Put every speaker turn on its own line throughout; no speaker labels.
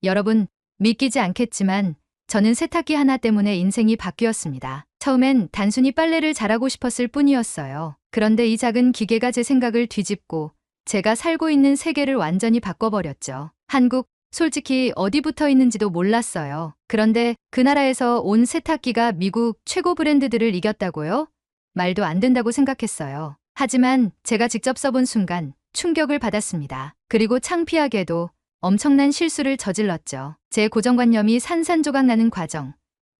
여러분, 믿기지 않겠지만 저는 세탁기 하나 때문에 인생이 바뀌었습니다. 처음엔 단순히 빨래를 잘하고 싶었을 뿐이었어요. 그런데 이 작은 기계가 제 생각을 뒤집고 제가 살고 있는 세계를 완전히 바꿔버렸죠. 한국, 솔직히 어디 붙어 있는지도 몰랐어요. 그런데 그 나라에서 온 세탁기가 미국 최고 브랜드들을 이겼다고요? 말도 안 된다고 생각했어요. 하지만 제가 직접 써본 순간 충격을 받았습니다. 그리고 창피하게도 엄청난 실수를 저질렀죠. 제 고정관념이 산산조각 나는 과정.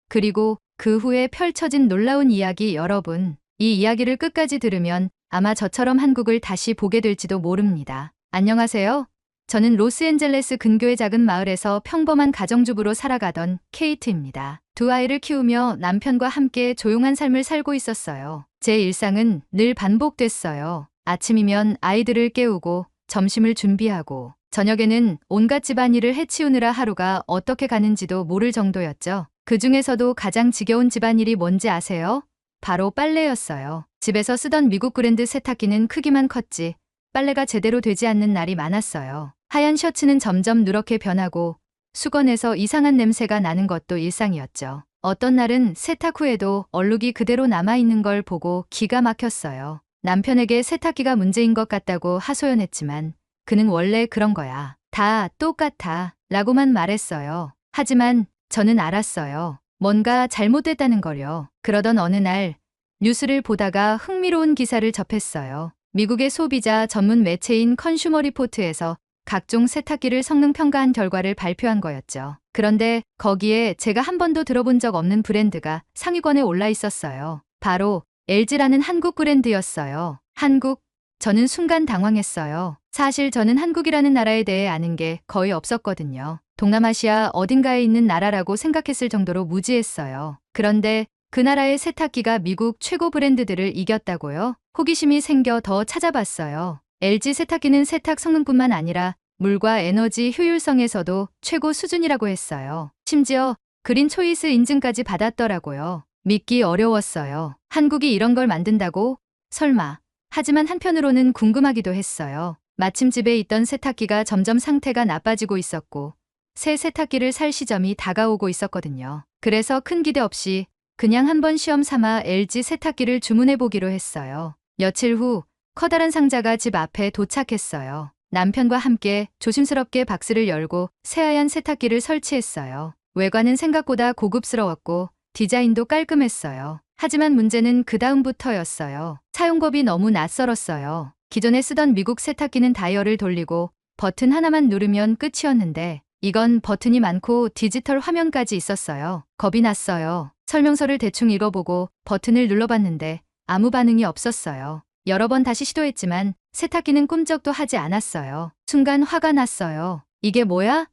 그리고 그 후에 펼쳐진 놀라운 이야기. 여러분, 이 이야기를 끝까지 들으면 아마 저처럼 한국을 다시 보게 될지도 모릅니다. 안녕하세요. 저는 로스앤젤레스 근교의 작은 마을에서 평범한 가정주부로 살아가던 케이트입니다. 두 아이를 키우며 남편과 함께 조용한 삶을 살고 있었어요. 제 일상은 늘 반복됐어요. 아침이면 아이들을 깨우고 점심을 준비하고 저녁에는 온갖 집안일을 해치우느라 하루가 어떻게 가는지도 모를 정도였죠. 그 중에서도 가장 지겨운 집안일이 뭔지 아세요? 바로 빨래였어요. 집에서 쓰던 미국 브랜드 세탁기는 크기만 컸지 빨래가 제대로 되지 않는 날이 많았어요. 하얀 셔츠는 점점 누렇게 변하고 수건에서 이상한 냄새가 나는 것도 일상이었죠. 어떤 날은 세탁 후에도 얼룩이 그대로 남아있는 걸 보고 기가 막혔어요. 남편에게 세탁기가 문제인 것 같다고 하소연했지만 그는 원래 그런 거야. 다 똑같아. 라고만 말했어요. 하지만 저는 알았어요. 뭔가 잘못됐다는 걸요. 그러던 어느 날 뉴스를 보다가 흥미로운 기사를 접했어요. 미국의 소비자 전문 매체인 컨슈머 리포트에서 각종 세탁기를 성능 평가한 결과를 발표한 거였죠. 그런데 거기에 제가 한 번도 들어본 적 없는 브랜드가 상위권에 올라 있었어요. 바로 LG라는 한국 브랜드였어요. 한국, 저는 순간 당황했어요. 사실 저는 한국이라는 나라에 대해 아는 게 거의 없었거든요. 동남아시아 어딘가에 있는 나라라고 생각했을 정도로 무지했어요. 그런데 그 나라의 세탁기가 미국 최고 브랜드들을 이겼다고요? 호기심이 생겨 더 찾아봤어요. LG 세탁기는 세탁 성능뿐만 아니라 물과 에너지 효율성에서도 최고 수준이라고 했어요. 심지어 그린 초이스 인증까지 받았더라고요. 믿기 어려웠어요. 한국이 이런 걸 만든다고? 설마. 하지만 한편으로는 궁금하기도 했어요. 마침 집에 있던 세탁기가 점점 상태가 나빠지고 있었고 새 세탁기를 살 시점이 다가오고 있었거든요. 그래서 큰 기대 없이 그냥 한번 시험 삼아 LG 세탁기를 주문해 보기로 했어요. 며칠 후 커다란 상자가 집 앞에 도착했어요. 남편과 함께 조심스럽게 박스를 열고 새하얀 세탁기를 설치했어요. 외관은 생각보다 고급스러웠고 디자인도 깔끔했어요. 하지만 문제는 그 다음부터였어요. 사용법이 너무 낯설었어요. 기존에 쓰던 미국 세탁기는 다이얼을 돌리고 버튼 하나만 누르면 끝이었는데 이건 버튼이 많고 디지털 화면까지 있었어요. 겁이 났어요. 설명서를 대충 읽어보고 버튼을 눌러봤는데 아무 반응이 없었어요. 여러 번 다시 시도했지만 세탁기는 꿈쩍도 하지 않았어요. 순간 화가 났어요. 이게 뭐야?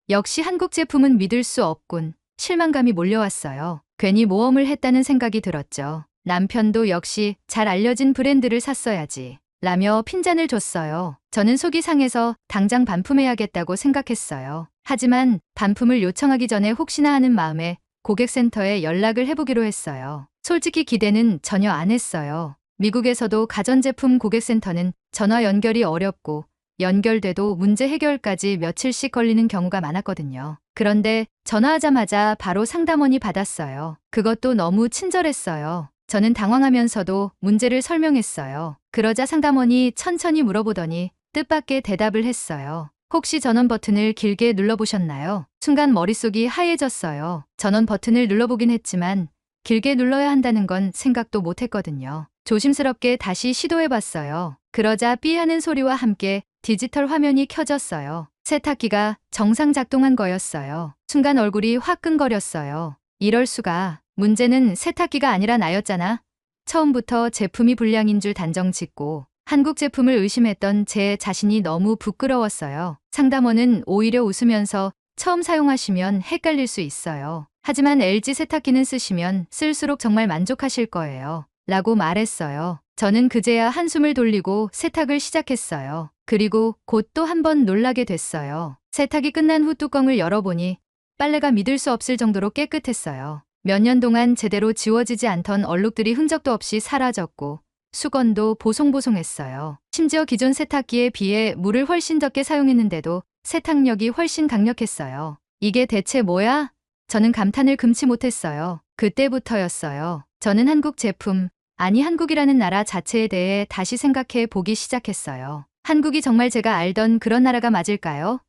역시 한국 제품은 믿을 수 없군. 실망감이 몰려왔어요. 괜히 모험을 했다는 생각이 들었죠. 남편도 역시 잘 알려진 브랜드를 샀어야지. 라며 핀잔을 줬어요. 저는 속이 상해서 당장 반품해야겠다고 생각했어요. 하지만 반품을 요청하기 전에 혹시나 하는 마음에 고객센터에 연락을 해보기로 했어요. 솔직히 기대는 전혀 안 했어요. 미국에서도 가전제품 고객센터는 전화 연결이 어렵고 연결돼도 문제 해결까지 며칠씩 걸리는 경우가 많았거든요. 그런데 전화하자마자 바로 상담원이 받았어요. 그것도 너무 친절했어요. 저는 당황하면서도 문제를 설명했어요. 그러자 상담원이 천천히 물어보더니 뜻밖의 대답을 했어요. 혹시 전원 버튼을 길게 눌러보셨나요? 순간 머릿속이 하얘졌어요. 전원 버튼을 눌러보긴 했지만 길게 눌러야 한다는 건 생각도 못했거든요. 조심스럽게 다시 시도해봤어요. 그러자 삐 하는 소리와 함께 디지털 화면이 켜졌어요. 세탁기가 정상 작동한 거였어요. 순간 얼굴이 화끈거렸어요. 이럴 수가. 문제는 세탁기가 아니라 나였잖아. 처음부터 제품이 불량인 줄 단정 짓고 한국 제품을 의심했던 제 자신이 너무 부끄러웠어요. 상담원은 오히려 웃으면서 처음 사용하시면 헷갈릴 수 있어요. 하지만 LG 세탁기는 쓰시면 쓸수록 정말 만족하실 거예요. 라고 말했어요. 저는 그제야 한숨을 돌리고 세탁을 시작했어요. 그리고 곧 또 한 번 놀라게 됐어요. 세탁이 끝난 후 뚜껑을 열어보니 빨래가 믿을 수 없을 정도로 깨끗했어요. 몇 년 동안 제대로 지워지지 않던 얼룩들이 흔적도 없이 사라졌고 수건도 보송보송했어요. 심지어 기존 세탁기에 비해 물을 훨씬 적게 사용했는데도 세탁력이 훨씬 강력했어요. 이게 대체 뭐야? 저는 감탄을 금치 못했어요. 그때부터였어요. 저는 한국 제품, 아니 한국이라는 나라 자체에 대해 다시 생각해 보기 시작했어요. 한국이 정말 제가 알던 그런 나라가 맞을까요?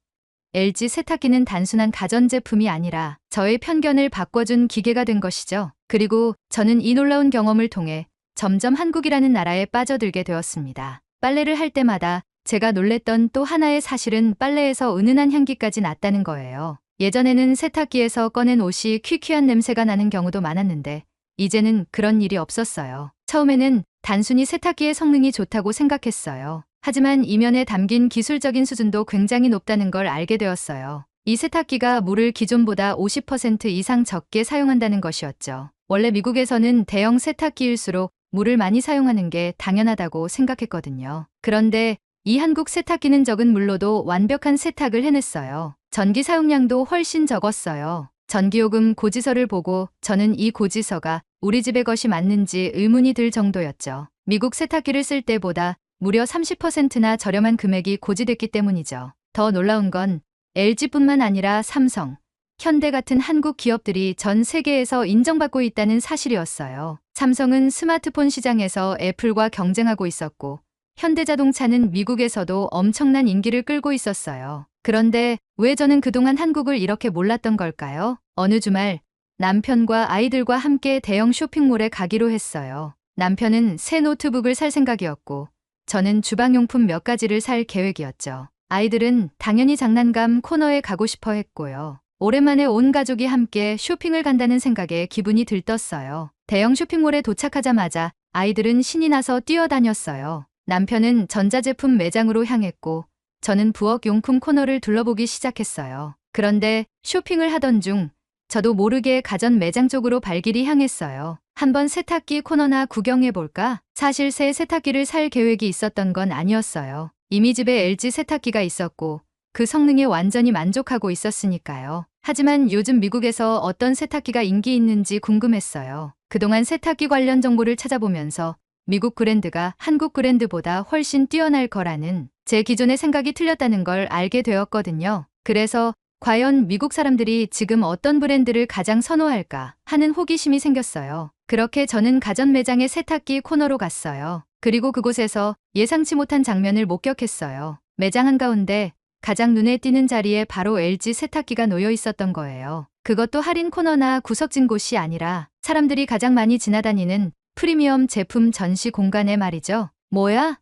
LG 세탁기는 단순한 가전제품이 아니라 저의 편견을 바꿔준 기계가 된 것이죠. 그리고 저는 이 놀라운 경험을 통해 점점 한국이라는 나라에 빠져들게 되었습니다. 빨래를 할 때마다 제가 놀랬던 또 하나의 사실은 빨래에서 은은한 향기까지 났다는 거예요. 예전에는 세탁기에서 꺼낸 옷이 퀴퀴한 냄새가 나는 경우도 많았는데 이제는 그런 일이 없었어요. 처음에는 단순히 세탁기의 성능이 좋다고 생각했어요. 하지만 이면에 담긴 기술적인 수준도 굉장히 높다는 걸 알게 되었어요. 이 세탁기가 물을 기존보다 50% 이상 적게 사용한다는 것이었죠. 원래 미국에서는 대형 세탁기일수록 물을 많이 사용하는 게 당연하다고 생각했거든요. 그런데 이 한국 세탁기는 적은 물로도 완벽한 세탁을 해냈어요. 전기 사용량도 훨씬 적었어요. 전기요금 고지서를 보고 저는 이 고지서가 우리 집의 것이 맞는지 의문이 들 정도였죠. 미국 세탁기를 쓸 때보다 무려 30%나 저렴한 금액이 고지됐기 때문이죠. 더 놀라운 건 LG뿐만 아니라 삼성, 현대 같은 한국 기업들이 전 세계에서 인정받고 있다는 사실이었어요. 삼성은 스마트폰 시장에서 애플과 경쟁하고 있었고 현대자동차는 미국에서도 엄청난 인기를 끌고 있었어요. 그런데 왜 저는 그동안 한국을 이렇게 몰랐던 걸까요? 어느 주말 남편과 아이들과 함께 대형 쇼핑몰에 가기로 했어요. 남편은 새 노트북을 살 생각이었고 저는 주방용품 몇 가지를 살 계획이었죠. 아이들은 당연히 장난감 코너에 가고 싶어 했고요. 오랜만에 온 가족이 함께 쇼핑을 간다는 생각에 기분이 들떴어요. 대형 쇼핑몰에 도착하자마자 아이들은 신이 나서 뛰어다녔어요. 남편은 전자제품 매장으로 향했고 저는 부엌용품 코너를 둘러보기 시작했어요. 그런데 쇼핑을 하던 중 저도 모르게 가전 매장 쪽으로 발길이 향했어요. 한번 세탁기 코너나 구경해볼까? 사실 새 세탁기를 살 계획이 있었던 건 아니었어요. 이미 집에 LG 세탁기가 있었고 그 성능에 완전히 만족하고 있었으니까요. 하지만 요즘 미국에서 어떤 세탁기가 인기 있는지 궁금했어요. 그동안 세탁기 관련 정보를 찾아보면서 미국 브랜드가 한국 브랜드보다 훨씬 뛰어날 거라는 제 기존의 생각이 틀렸다는 걸 알게 되었거든요. 그래서 과연 미국 사람들이 지금 어떤 브랜드를 가장 선호할까 하는 호기심이 생겼어요. 그렇게 저는 가전 매장의 세탁기 코너로 갔어요. 그리고 그곳에서 예상치 못한 장면을 목격했어요. 매장 한가운데 가장 눈에 띄는 자리에 바로 LG 세탁기가 놓여 있었던 거예요. 그것도 할인 코너나 구석진 곳이 아니라 사람들이 가장 많이 지나다니는 프리미엄 제품 전시 공간에 말이죠. 뭐야?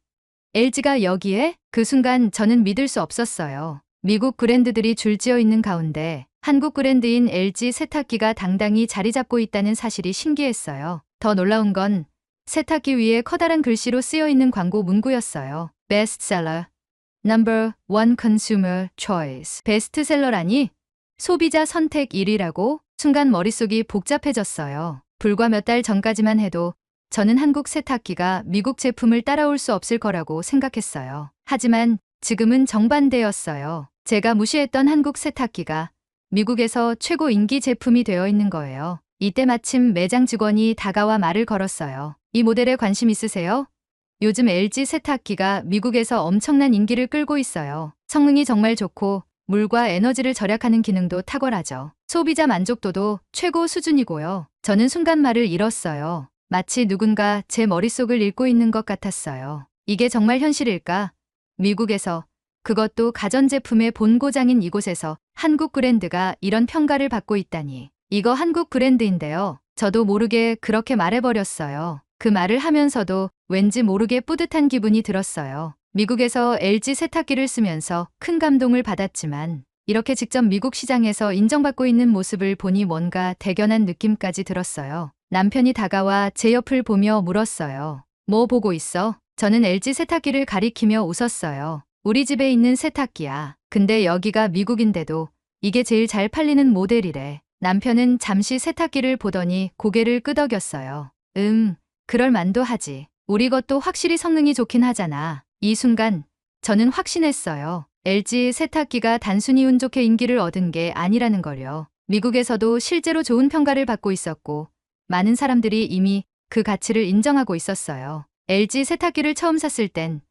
LG가 여기에? 그 순간 저는 믿을 수 없었어요. 미국 브랜드들이 줄지어 있는 가운데 한국 브랜드인 LG 세탁기가 당당히 자리 잡고 있다는 사실이 신기했어요. 더 놀라운 건 세탁기 위에 커다란 글씨로 쓰여 있는 광고 문구였어요. 베스트셀러, 넘버 1 컨슈머 초이스. 베스트셀러라니? 소비자 선택 1위라고? 순간 머릿속이 복잡해졌어요. 불과 몇 달 전까지만 해도 저는 한국 세탁기가 미국 제품을 따라올 수 없을 거라고 생각했어요. 하지만 지금은 정반대였어요. 제가 무시했던 한국 세탁기가 미국에서 최고 인기 제품이 되어 있는 거예요. 이때 마침 매장 직원이 다가와 말을 걸었어요. 이 모델에 관심 있으세요? 요즘 LG 세탁기가 미국에서 엄청난 인기를 끌고 있어요. 성능이 정말 좋고 물과 에너지를 절약하는 기능도 탁월하죠. 소비자 만족도도 최고 수준이고요. 저는 순간 말을 잃었어요. 마치 누군가 제 머릿속을 읽고 있는 것 같았어요. 이게 정말 현실일까? 미국에서, 그것도 가전제품의 본고장인 이곳에서 한국 브랜드가 이런 평가를 받고 있다니. 이거 한국 브랜드인데요. 저도 모르게 그렇게 말해버렸어요. 그 말을 하면서도 왠지 모르게 뿌듯한 기분이 들었어요. 미국에서 LG 세탁기를 쓰면서 큰 감동을 받았지만 이렇게 직접 미국 시장에서 인정받고 있는 모습을 보니 뭔가 대견한 느낌까지 들었어요. 남편이 다가와 제 옆을 보며 물었어요. 뭐 보고 있어? 저는 LG 세탁기를 가리키며 웃었어요. 우리 집에 있는 세탁기야. 근데 여기가 미국인데도 이게 제일 잘 팔리는 모델이래. 남편은 잠시 세탁기를 보더니 고개를 끄덕였어요. 그럴 만도 하지. 우리 것도 확실히 성능이 좋긴 하잖아. 이 순간 저는 확신했어요. LG 세탁기가 단순히 운 좋게 인기를 얻은 게 아니라는 걸요. 미국에서도 실제로 좋은 평가를 받고 있었고 많은 사람들이 이미 그 가치를 인정하고 있었어요. LG 세탁기를 처음 샀을 땐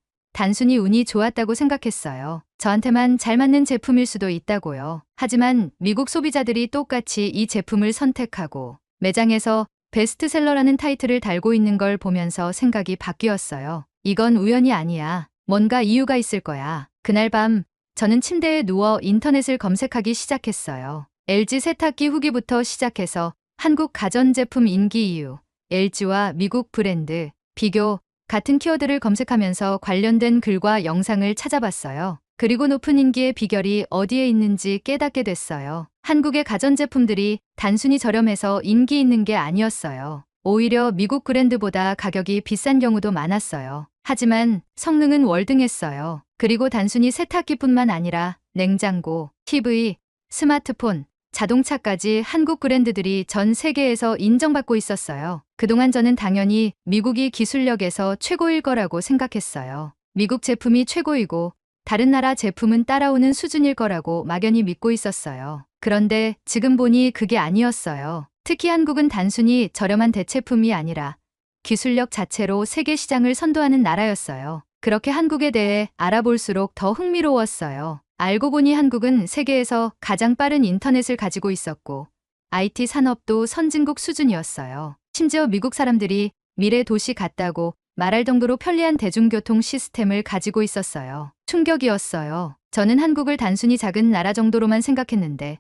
단순히 운이 좋았다고 생각했어요. 저한테만 잘 맞는 제품일 수도 있다고요. 하지만 미국 소비자들이 똑같이 이 제품을 선택하고 매장에서 베스트셀러라는 타이틀을 달고 있는 걸 보면서 생각이 바뀌었어요. 이건 우연이 아니야. 뭔가 이유가 있을 거야. 그날 밤 저는 침대에 누워 인터넷을 검색하기 시작했어요. LG 세탁기 후기부터 시작해서 한국 가전제품 인기 이유, LG와 미국 브랜드, 비교 같은 키워드를 검색하면서 관련된 글과 영상을 찾아봤어요. 그리고 높은 인기의 비결이 어디에 있는지 깨닫게 됐어요. 한국의 가전제품들이 단순히 저렴해서 인기 있는 게 아니었어요. 오히려 미국 브랜드보다 가격이 비싼 경우도 많았어요. 하지만 성능은 월등했어요. 그리고 단순히 세탁기뿐만 아니라 냉장고, TV, 스마트폰, 자동차까지 한국 브랜드들이 전 세계에서 인정받고 있었어요. 그동안 저는 당연히 미국이 기술력에서 최고일 거라고 생각했어요. 미국 제품이 최고이고 다른 나라 제품은 따라오는 수준일 거라고 막연히 믿고 있었어요. 그런데 지금 보니 그게 아니었어요. 특히 한국은 단순히 저렴한 대체품이 아니라 기술력 자체로 세계 시장을 선도하는 나라였어요. 그렇게 한국에 대해 알아볼수록 더 흥미로웠어요. 알고 보니 한국은 세계에서 가장 빠른 인터넷을 가지고 있었고 IT 산업도 선진국 수준이었어요. 심지어 미국 사람들이 미래 도시 같다고 말할 정도로 편리한 대중교통 시스템을 가지고 있었어요. 충격이었어요. 저는 한국을 단순히 작은 나라 정도로만 생각했는데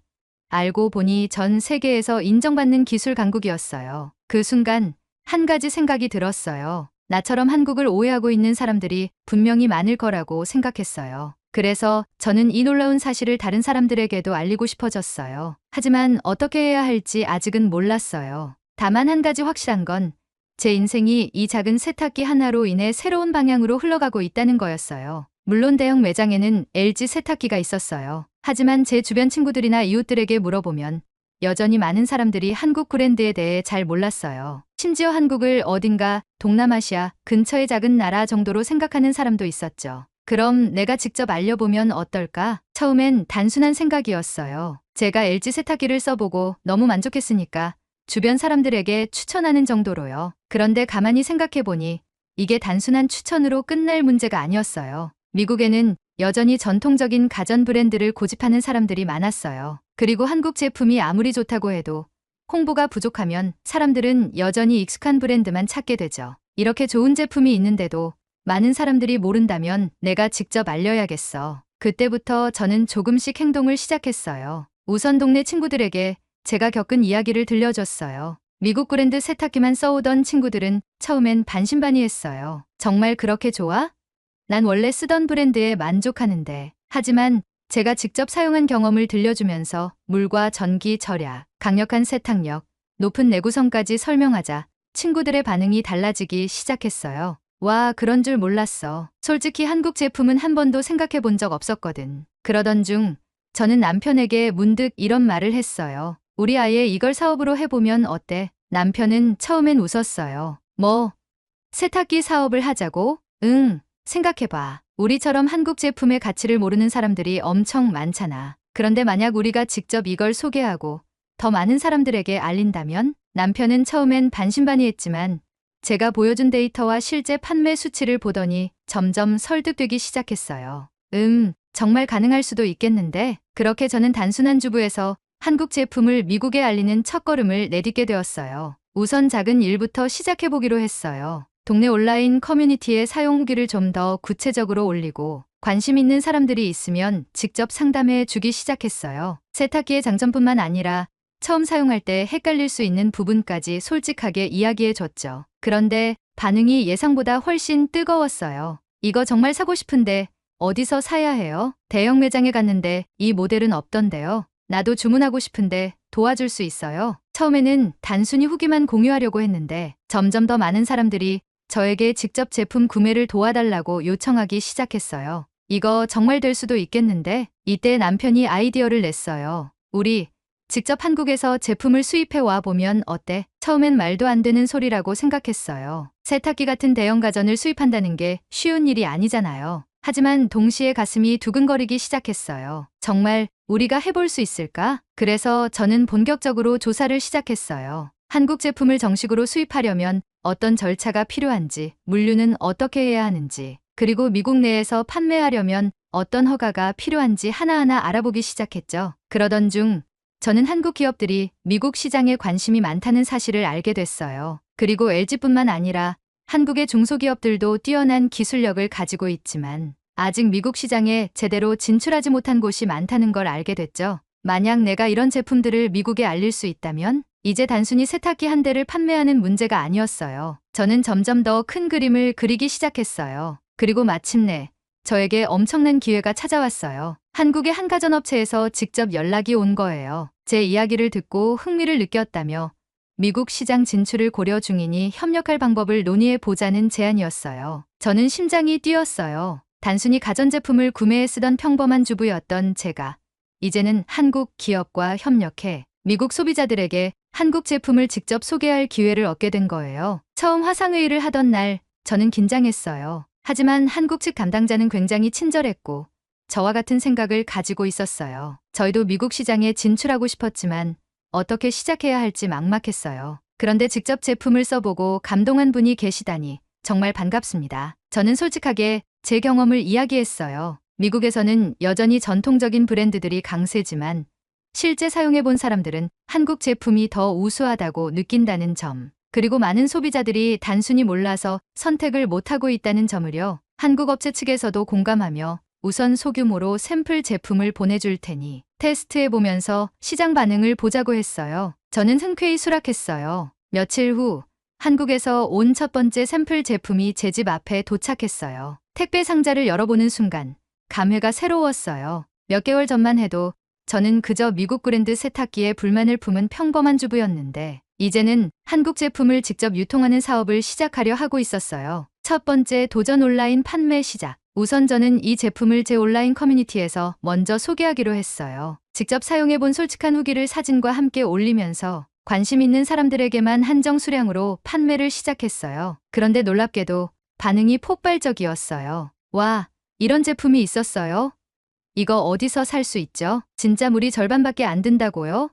알고 보니 전 세계에서 인정받는 기술 강국이었어요. 그 순간 한 가지 생각이 들었어요. 나처럼 한국을 오해하고 있는 사람들이 분명히 많을 거라고 생각했어요. 그래서 저는 이 놀라운 사실을 다른 사람들에게도 알리고 싶어졌어요. 하지만 어떻게 해야 할지 아직은 몰랐어요. 다만 한 가지 확실한 건 제 인생이 이 작은 세탁기 하나로 인해 새로운 방향으로 흘러가고 있다는 거였어요. 물론 대형 매장에는 LG 세탁기가 있었어요. 하지만 제 주변 친구들이나 이웃들에게 물어보면 여전히 많은 사람들이 한국 브랜드에 대해 잘 몰랐어요. 심지어 한국을 어딘가 동남아시아 근처의 작은 나라 정도로 생각하는 사람도 있었죠. 그럼 내가 직접 알려보면 어떨까? 처음엔 단순한 생각이었어요. 제가 LG 세탁기를 써보고 너무 만족했으니까 주변 사람들에게 추천하는 정도로요. 그런데 가만히 생각해보니 이게 단순한 추천으로 끝날 문제가 아니었어요. 미국에는 여전히 전통적인 가전 브랜드를 고집하는 사람들이 많았어요. 그리고 한국 제품이 아무리 좋다고 해도 홍보가 부족하면 사람들은 여전히 익숙한 브랜드만 찾게 되죠. 이렇게 좋은 제품이 있는데도 많은 사람들이 모른다면 내가 직접 알려야겠어. 그때부터 저는 조금씩 행동을 시작했어요. 우선 동네 친구들에게 제가 겪은 이야기를 들려줬어요. 미국 브랜드 세탁기만 써오던 친구들은 처음엔 반신반의했어요. 정말 그렇게 좋아? 난 원래 쓰던 브랜드에 만족하는데. 하지만 제가 직접 사용한 경험을 들려주면서 물과 전기 절약, 강력한 세탁력, 높은 내구성까지 설명하자 친구들의 반응이 달라지기 시작했어요. 와, 그런 줄 몰랐어. 솔직히 한국 제품은 한 번도 생각해 본 적 없었거든. 그러던 중 저는 남편에게 문득 이런 말을 했어요. 우리 아예 이걸 사업으로 해보면 어때? 남편은 처음엔 웃었어요. 뭐? 세탁기 사업을 하자고? 응, 생각해봐. 우리처럼 한국 제품의 가치를 모르는 사람들이 엄청 많잖아. 그런데 만약 우리가 직접 이걸 소개하고 더 많은 사람들에게 알린다면? 남편은 처음엔 반신반의했지만 제가 보여준 데이터와 실제 판매 수치를 보더니 점점 설득되기 시작했어요. 정말 가능할 수도 있겠는데? 그렇게 저는 단순한 주부에서 한국 제품을 미국에 알리는 첫걸음을 내딛게 되었어요. 우선 작은 일부터 시작해보기로 했어요. 동네 온라인 커뮤니티에 사용 후기를 좀 더 구체적으로 올리고 관심 있는 사람들이 있으면 직접 상담해 주기 시작했어요. 세탁기의 장점뿐만 아니라 처음 사용할 때 헷갈릴 수 있는 부분까지 솔직하게 이야기해 줬죠. 그런데 반응이 예상보다 훨씬 뜨거웠어요. 이거 정말 사고 싶은데 어디서 사야 해요? 대형 매장에 갔는데 이 모델은 없던데요. 나도 주문하고 싶은데 도와줄 수 있어요? 처음에는 단순히 후기만 공유하려고 했는데 점점 더 많은 사람들이 저에게 직접 제품 구매를 도와달라고 요청하기 시작했어요. 이거 정말 될 수도 있겠는데? 이때 남편이 아이디어를 냈어요. 우리 직접 한국에서 제품을 수입해 와 보면 어때? 처음엔 말도 안 되는 소리라고 생각했어요. 세탁기 같은 대형 가전을 수입한다는 게 쉬운 일이 아니잖아요. 하지만 동시에 가슴이 두근거리기 시작했어요. 정말 우리가 해볼 수 있을까? 그래서 저는 본격적으로 조사를 시작했어요. 한국 제품을 정식으로 수입하려면 어떤 절차가 필요한지, 물류는 어떻게 해야 하는지, 그리고 미국 내에서 판매하려면 어떤 허가가 필요한지 하나하나 알아보기 시작했죠. 그러던 중 저는 한국 기업들이 미국 시장에 관심이 많다는 사실을 알게 됐어요. 그리고 LG뿐만 아니라 한국의 중소기업들도 뛰어난 기술력을 가지고 있지만 아직 미국 시장에 제대로 진출하지 못한 곳이 많다는 걸 알게 됐죠. 만약 내가 이런 제품들을 미국에 알릴 수 있다면 이제 단순히 세탁기 한 대를 판매하는 문제가 아니었어요. 저는 점점 더 큰 그림을 그리기 시작했어요. 그리고 마침내 저에게 엄청난 기회가 찾아왔어요. 한국의 한 가전업체에서 직접 연락이 온 거예요. 제 이야기를 듣고 흥미를 느꼈다며 미국 시장 진출을 고려 중이니 협력할 방법을 논의해 보자는 제안이었어요. 저는 심장이 뛰었어요. 단순히 가전제품을 구매해 쓰던 평범한 주부였던 제가 이제는 한국 기업과 협력해 미국 소비자들에게 한국 제품을 직접 소개할 기회를 얻게 된 거예요. 처음 화상회의를 하던 날 저는 긴장했어요. 하지만 한국 측 담당자는 굉장히 친절했고 저와 같은 생각을 가지고 있었어요. 저희도 미국 시장에 진출하고 싶었지만 어떻게 시작해야 할지 막막했어요. 그런데 직접 제품을 써보고 감동한 분이 계시다니 정말 반갑습니다. 저는 솔직하게 제 경험을 이야기했어요. 미국에서는 여전히 전통적인 브랜드들이 강세지만 실제 사용해본 사람들은 한국 제품이 더 우수하다고 느낀다는 점, 그리고 많은 소비자들이 단순히 몰라서 선택을 못하고 있다는 점을요. 한국 업체 측에서도 공감하며 우선 소규모로 샘플 제품을 보내줄 테니 테스트해보면서 시장 반응을 보자고 했어요. 저는 흔쾌히 수락했어요. 며칠 후 한국에서 온 첫 번째 샘플 제품이 제 집 앞에 도착했어요. 택배 상자를 열어보는 순간 감회가 새로웠어요. 몇 개월 전만 해도 저는 그저 미국 브랜드 세탁기에 불만을 품은 평범한 주부였는데 이제는 한국 제품을 직접 유통하는 사업을 시작하려 하고 있었어요. 첫 번째 도전 온라인 판매 시작. 우선 저는 이 제품을 제 온라인 커뮤니티에서 먼저 소개하기로 했어요. 직접 사용해본 솔직한 후기를 사진과 함께 올리면서 관심 있는 사람들에게만 한정 수량으로 판매를 시작했어요. 그런데 놀랍게도 반응이 폭발적이었어요. 와, 이런 제품이 있었어요? 이거 어디서 살 수 있죠? 진짜 물이 절반밖에 안 든다고요?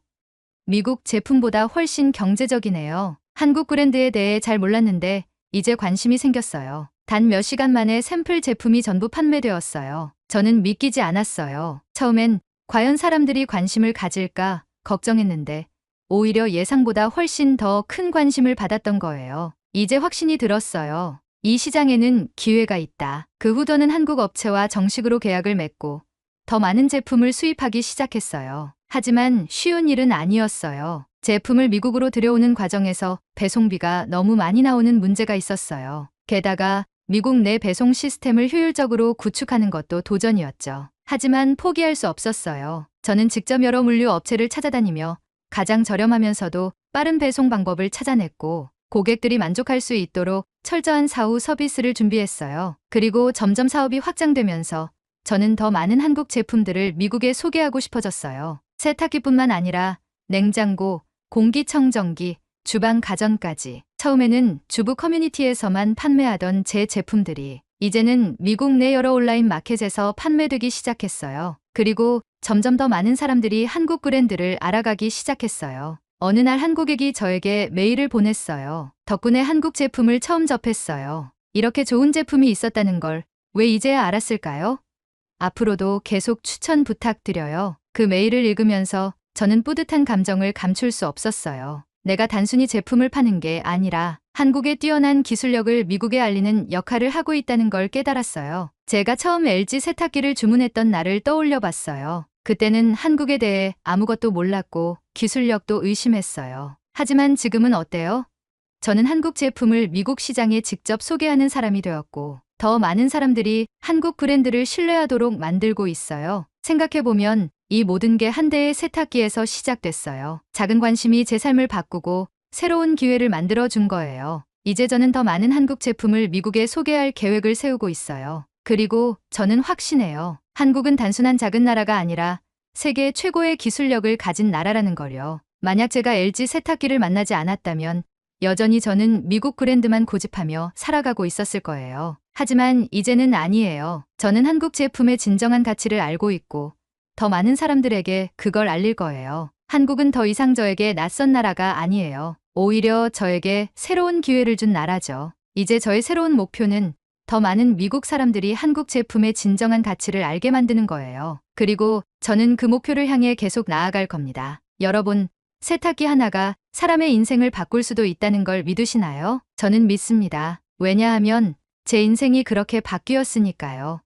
미국 제품보다 훨씬 경제적이네요. 한국 브랜드에 대해 잘 몰랐는데 이제 관심이 생겼어요. 단 몇 시간 만에 샘플 제품이 전부 판매되었어요. 저는 믿기지 않았어요. 처음엔 과연 사람들이 관심을 가질까 걱정했는데 오히려 예상보다 훨씬 더 큰 관심을 받았던 거예요. 이제 확신이 들었어요. 이 시장에는 기회가 있다. 그 후 저는 한국 업체와 정식으로 계약을 맺고 더 많은 제품을 수입하기 시작했어요. 하지만 쉬운 일은 아니었어요. 제품을 미국으로 들여오는 과정에서 배송비가 너무 많이 나오는 문제가 있었어요. 게다가 미국 내 배송 시스템을 효율적으로 구축하는 것도 도전이었죠. 하지만 포기할 수 없었어요. 저는 직접 여러 물류 업체를 찾아다니며 가장 저렴하면서도 빠른 배송 방법을 찾아냈고 고객들이 만족할 수 있도록 철저한 사후 서비스를 준비했어요. 그리고 점점 사업이 확장되면서 저는 더 많은 한국 제품들을 미국에 소개하고 싶어졌어요. 세탁기뿐만 아니라 냉장고, 공기청정기, 주방 가전까지. 처음에는 주부 커뮤니티에서만 판매하던 제 제품들이 이제는 미국 내 여러 온라인 마켓에서 판매되기 시작했어요. 그리고 점점 더 많은 사람들이 한국 브랜드를 알아가기 시작했어요. 어느 날 한 고객이 저에게 메일을 보냈어요. 덕분에 한국 제품을 처음 접했어요. 이렇게 좋은 제품이 있었다는 걸 왜 이제야 알았을까요? 앞으로도 계속 추천 부탁드려요. 그 메일을 읽으면서 저는 뿌듯한 감정을 감출 수 없었어요. 내가 단순히 제품을 파는 게 아니라 한국의 뛰어난 기술력을 미국에 알리는 역할을 하고 있다는 걸 깨달았어요. 제가 처음 LG 세탁기를 주문했던 날을 떠올려 봤어요. 그때는 한국에 대해 아무것도 몰랐고 기술력도 의심했어요. 하지만 지금은 어때요? 저는 한국 제품을 미국 시장에 직접 소개하는 사람이 되었고 더 많은 사람들이 한국 브랜드를 신뢰하도록 만들고 있어요. 생각해보면 이 모든 게 한 대의 세탁기에서 시작됐어요. 작은 관심이 제 삶을 바꾸고 새로운 기회를 만들어 준 거예요. 이제 저는 더 많은 한국 제품을 미국에 소개할 계획을 세우고 있어요. 그리고 저는 확신해요. 한국은 단순한 작은 나라가 아니라 세계 최고의 기술력을 가진 나라라는 걸요. 만약 제가 LG 세탁기를 만나지 않았다면 여전히 저는 미국 브랜드만 고집하며 살아가고 있었을 거예요. 하지만 이제는 아니에요. 저는 한국 제품의 진정한 가치를 알고 있고 더 많은 사람들에게 그걸 알릴 거예요. 한국은 더 이상 저에게 낯선 나라가 아니에요. 오히려 저에게 새로운 기회를 준 나라죠. 이제 저의 새로운 목표는 더 더 많은 미국 사람들이 한국 제품의 진정한 가치를 알게 만드는 거예요. 그리고 저는 그 목표를 향해 계속 나아갈 겁니다. 여러분, 세탁기 하나가 사람의 인생을 바꿀 수도 있다는 걸 믿으시나요? 저는 믿습니다. 왜냐하면 제 인생이 그렇게 바뀌었으니까요.